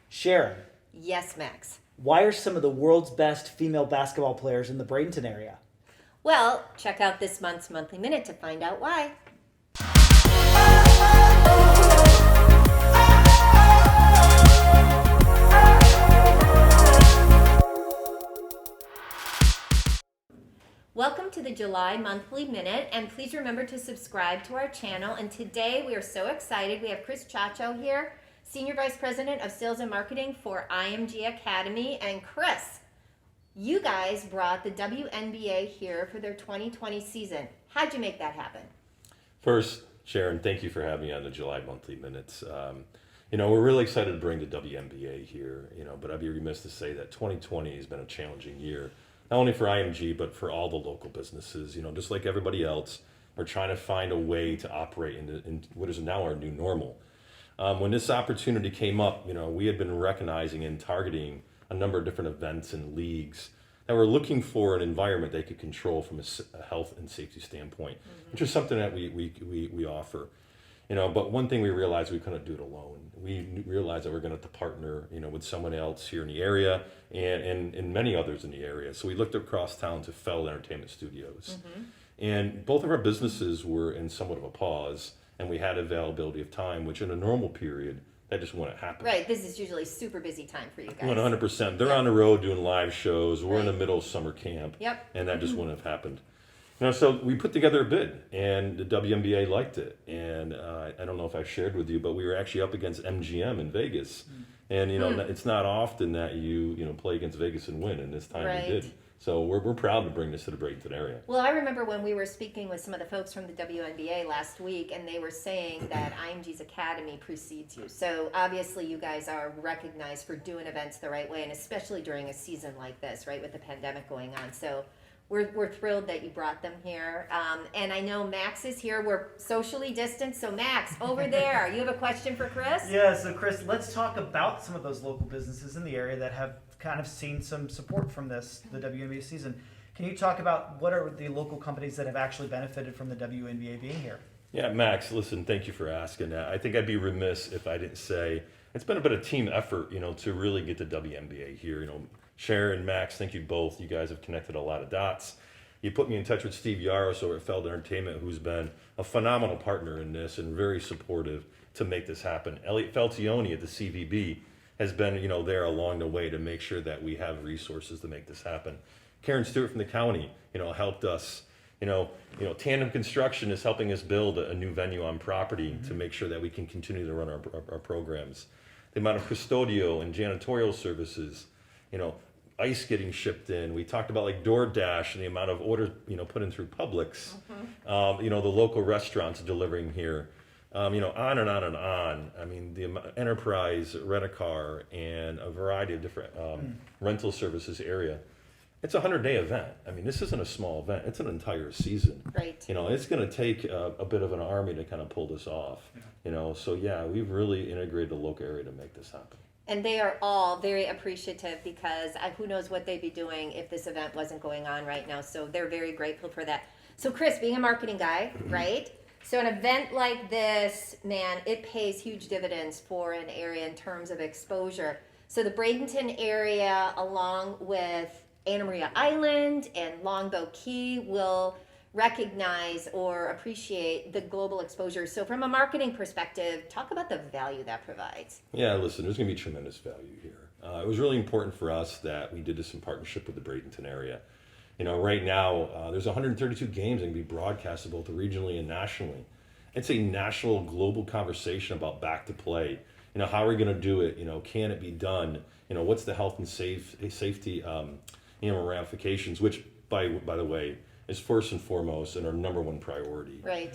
Sharon, Yes, Max. why are some of the world's best female basketball players in the Bradenton area? Well, check out this month's Monthly Minute to find out why. Welcome to the July Monthly Minute, and please remember to subscribe to our channel. And today we are so excited. We have Chris Ciaccio here, Senior Vice President of Sales and Marketing for IMG Academy. And Chris, you guys brought the WNBA here for their 2020 season. How'd you make that happen? First, Sharon, thank you for having me on the July Monthly Minutes. We're really excited to bring the WNBA here, but I'd be remiss to say that 2020 has been a challenging year, not only for IMG, but for all the local businesses. Just like everybody else, we're trying to find a way to operate in what is now our new normal. When this opportunity came up, we had been recognizing and targeting a number of different events and leagues that were looking for an environment they could control from a health and safety standpoint, which is something that we offer. But one thing we realized, we couldn't do it alone. We realized that we're going to have to partner, with someone else here in the area and many others in the area. So we looked across town to Feld Entertainment Studios. And both of our businesses were in somewhat of a pause, and we had availability of time, which in a normal period, that just wouldn't happen. Right, this is usually super busy time for you guys. 100%. They're on the road doing live shows. We're in the middle of summer camp. Yep. And that just wouldn't have happened. So we put together a bid, and the WNBA liked it. And I don't know if I've shared with you, but we were actually up against MGM in Vegas. And, it's not often that you play against Vegas and win, and this time we did. So we're proud to bring this to the Bradenton area. Well, I remember when we were speaking with some of the folks from the WNBA last week, and they were saying that IMG's Academy precedes you. So obviously you guys are recognized for doing events the right way, and especially during a season like this, right, with the pandemic going on. So we're thrilled that you brought them here. And I know Max is here. We're socially distanced. So Max, over there, you have a question for Chris? Yeah, so Chris, let's talk about some of those local businesses in the area that have kind of seen some support from the WNBA season. Can you talk about what are the local companies that have actually benefited from the WNBA being here? Yeah, Max, listen, thank you for asking that. I think I'd be remiss if I didn't say it's been a bit of team effort, to really get the WNBA here. Sharon and Max, thank you both. You guys have connected a lot of dots. You put me in touch with Steve Yaros over at Feld Entertainment, who's been a phenomenal partner in this and very supportive to make this happen. Elliot Feltioni at the CVB has been, there along the way to make sure that we have resources to make this happen. Karen Stewart from the county, helped us. Tandem Construction is helping us build a new venue on property to make sure that we can continue to run our programs. The amount of custodial and janitorial services, ice getting shipped in. We talked about like DoorDash and the amount of orders, put in through Publix. The local restaurants delivering here. On and on and on. I mean, the Enterprise, Rent-A-Car, and a variety of different rental services area. It's a 100-day event. I mean, this isn't a small event. It's an entire season. Right. It's going to take a bit of an army to kind of pull this off. So yeah, we've really integrated the local area to make this happen. And they are all very appreciative because who knows what they'd be doing if this event wasn't going on right now. So they're very grateful for that. So Chris, being a marketing guy, right? So an event like this, man, it pays huge dividends for an area in terms of exposure. So the Bradenton area, along with Anna Maria Island and Longboat Key, will recognize or appreciate the global exposure. So from a marketing perspective, talk about the value that provides. Yeah, listen, there's going to be tremendous value here. It was really important for us that we did this in partnership with the Bradenton area. Right now, there's 132 games that can be broadcasted both regionally and nationally. It's a national, global conversation about back to play. How are we going to do it? Can it be done? What's the health and safety, ramifications, which, by the way, is first and foremost and our number one priority. Right.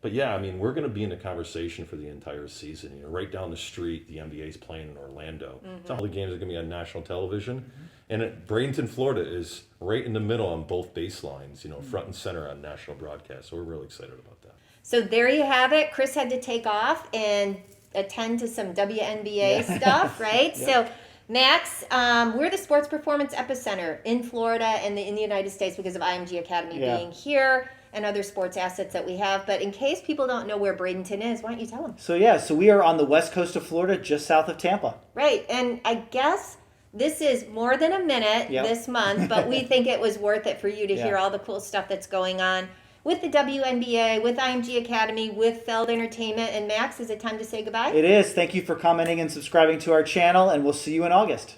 But yeah, I mean, we're going to be in the conversation for the entire season. Right down the street, the NBA's playing in Orlando. All the games are going to be on national television. And Bradenton, Florida is right in the middle on both baselines, front and center on national broadcast. So we're really excited about that. So there you have it. Chris had to take off and attend to some WNBA stuff, right? Yeah. So Max, we're the sports performance epicenter in Florida and in the United States because of IMG Academy being here. and other sports assets that we have. But in case people don't know where Bradenton is, why don't you tell them? So we are on the west coast of Florida, just south of Tampa. Right, and I guess this is more than a minute Yep. this month, but we think it was worth it for you to Yeah. hear all the cool stuff that's going on with the WNBA, with IMG Academy, with Feld Entertainment. And Max, is it time to say goodbye? It is. Thank you for commenting and subscribing to our channel, and we'll see you in August.